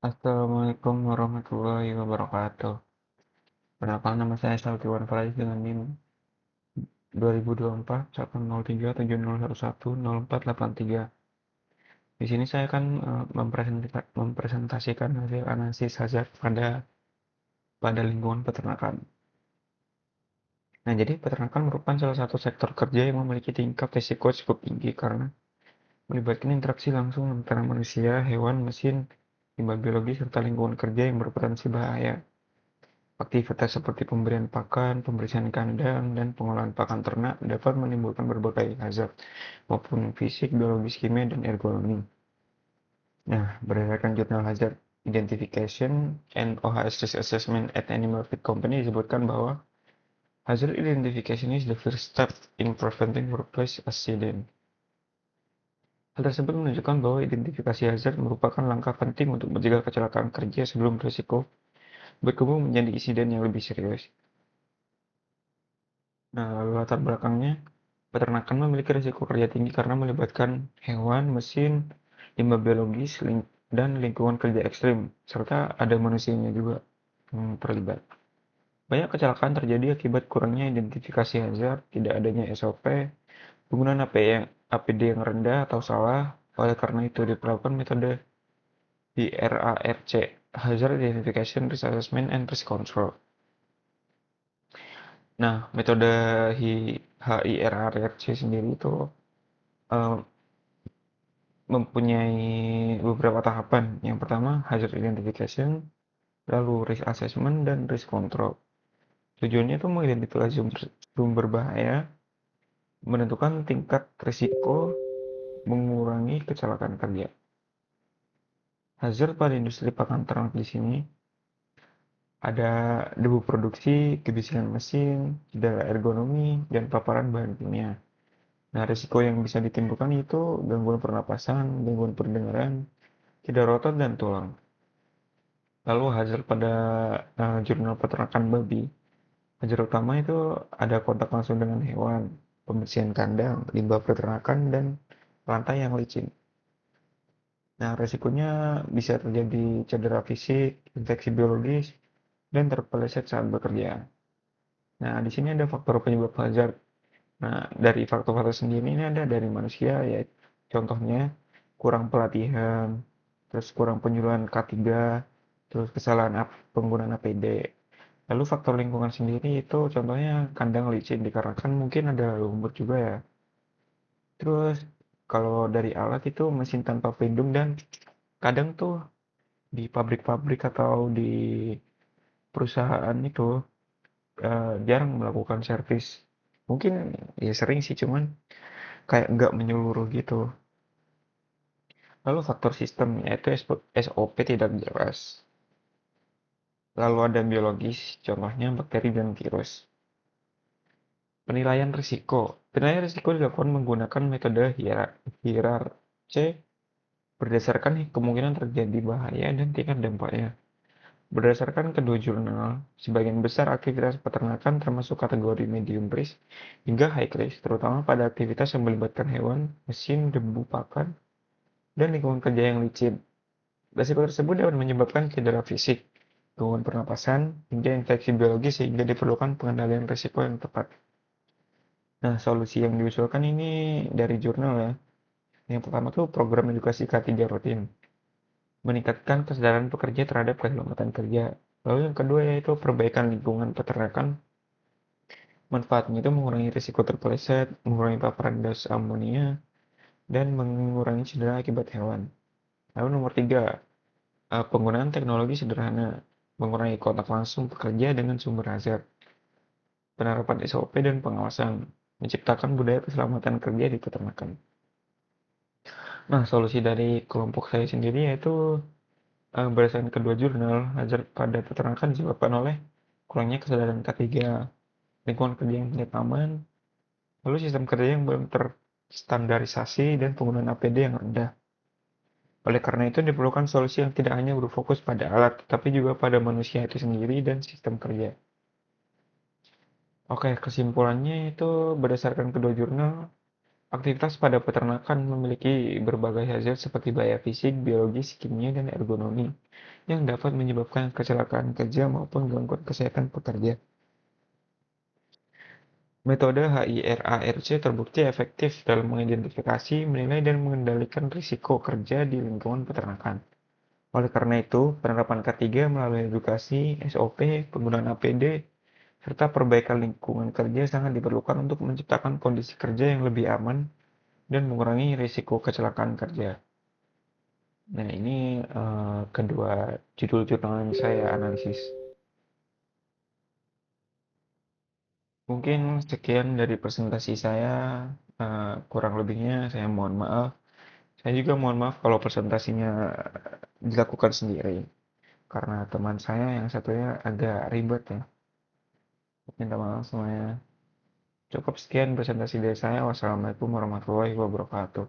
Assalamualaikum warahmatullahi wabarakatuh. Perkenalkan nama saya Saltiwan Faiz dengan NIM 2024 10370110483. Di sini saya akan mempresentasikan hasil analisis hazard pada lingkungan peternakan. Nah, jadi peternakan merupakan salah satu sektor kerja yang memiliki tingkat risiko cukup tinggi karena melibatkan interaksi langsung antara manusia, hewan, mesin, limbah biologi, serta lingkungan kerja yang berpotensi bahaya. Aktivitas seperti pemberian pakan, pembersihan kandang, dan pengolahan pakan ternak dapat menimbulkan berbagai hazard, maupun fisik, biologis, kimia, dan ergonomi. Nah, berdasarkan Jurnal Hazard Identification and OHS Risk Assessment at Animal Feed Company disebutkan bahwa hazard identification is the first step in preventing workplace accident. Hal tersebut menunjukkan bahwa identifikasi hazard merupakan langkah penting untuk mencegah kecelakaan kerja sebelum risiko berkembang menjadi insiden yang lebih serius. Nah, lalu latar belakangnya, peternakan memiliki risiko kerja tinggi karena melibatkan hewan, mesin, limbah biologis, dan lingkungan kerja ekstrim, serta ada manusianya juga yang terlibat. Banyak kecelakaan terjadi akibat kurangnya identifikasi hazard, tidak adanya SOP, penggunaan APD yang rendah atau salah. Oleh karena itu diperlakukan metode HIRARC, Hazard Identification, Risk Assessment, and Risk Control. Nah, metode HIRARC sendiri itu eh, mempunyai beberapa tahapan. Yang pertama, hazard identification, lalu risk assessment, dan risk control. Tujuannya itu mengidentifikasi sumber bahaya, menentukan tingkat risiko, mengurangi kecelakaan kerja. Hazard pada industri pakan ternak di sini ada debu produksi, kebisikan mesin, cedera ergonomi, dan paparan bahan kimia. Nah, risiko yang bisa ditimbulkan itu gangguan pernapasan, gangguan pendengaran, cedera otot, dan tulang. Lalu hazard pada jurnal peternakan babi. Hazard utama itu ada kontak langsung dengan hewan, pembersihan kandang, limbah peternakan, dan lantai yang licin. Nah, resikonya bisa terjadi cedera fisik, infeksi biologis, dan terpeleset saat bekerja. Nah, di sini ada faktor penyebab hazard. Nah, dari faktor-faktor sendiri ini ada dari manusia, ya contohnya kurang pelatihan, terus kurang penyuluhan K3, terus kesalahan penggunaan APD. Lalu faktor lingkungan sendiri itu contohnya kandang licin dikarenakan mungkin ada lumut juga ya. Terus kalau dari alat itu mesin tanpa pelindung dan kadang tuh di pabrik-pabrik atau di perusahaan itu jarang melakukan servis. Mungkin ya sering sih cuman kayak nggak menyeluruh gitu. Lalu faktor sistem yaitu SOP tidak jelas. Lalu ada biologis, contohnya bakteri dan virus. Penilaian risiko. Penilaian risiko dilakukan menggunakan metode hierarki berdasarkan kemungkinan terjadi bahaya dan tingkat dampaknya. Berdasarkan kedua jurnal, sebagian besar aktivitas peternakan termasuk kategori medium risk hingga high risk, terutama pada aktivitas yang melibatkan hewan, mesin, debu pakan, dan lingkungan kerja yang licin. Risiko tersebut dapat menyebabkan cedera fisik, gangguan pernapasan, hingga infeksi biologis sehingga diperlukan pengendalian risiko yang tepat. Nah, solusi yang diusulkan ini dari jurnal ya. Yang pertama tuh program edukasi K3 rutin, meningkatkan kesadaran pekerja terhadap keselamatan kerja. Lalu yang kedua yaitu perbaikan lingkungan peternakan. Manfaatnya itu mengurangi risiko terpeleset, mengurangi paparan gas amonia, dan mengurangi cedera akibat hewan. Lalu nomor tiga, penggunaan teknologi sederhana, mengurangi kontak langsung pekerja dengan sumber hazard, penerapan SOP dan pengawasan, menciptakan budaya keselamatan kerja di peternakan. Nah, solusi dari kelompok saya sendiri yaitu berdasarkan kedua jurnal, hazard pada peternakan disebabkan oleh kurangnya kesadaran K3, lingkungan kerja yang tidak aman, lalu sistem kerja yang belum terstandarisasi, dan penggunaan APD yang rendah. Oleh karena itu, diperlukan solusi yang tidak hanya berfokus pada alat, tetapi juga pada manusia itu sendiri dan sistem kerja. Oke, kesimpulannya itu berdasarkan kedua jurnal, Aktivitas pada peternakan memiliki berbagai hasil seperti bahaya fisik, biologis, kimia, dan ergonomi yang dapat menyebabkan kecelakaan kerja maupun gangguan kesehatan pekerja. Metode HIRARC terbukti efektif dalam mengidentifikasi, menilai, dan mengendalikan risiko kerja di lingkungan peternakan. Oleh karena itu, penerapan K3 melalui edukasi, SOP, penggunaan APD, serta perbaikan lingkungan kerja sangat diperlukan untuk menciptakan kondisi kerja yang lebih aman dan mengurangi risiko kecelakaan kerja. Nah, ini kedua judul jurnal yang saya analisis. Mungkin sekian dari presentasi saya, kurang lebihnya saya mohon maaf. Saya juga mohon maaf kalau presentasinya dilakukan sendiri, karena teman saya yang satunya agak ribet ya. Minta maaf semuanya. Cukup sekian presentasi dari saya. Wassalamualaikum warahmatullahi wabarakatuh.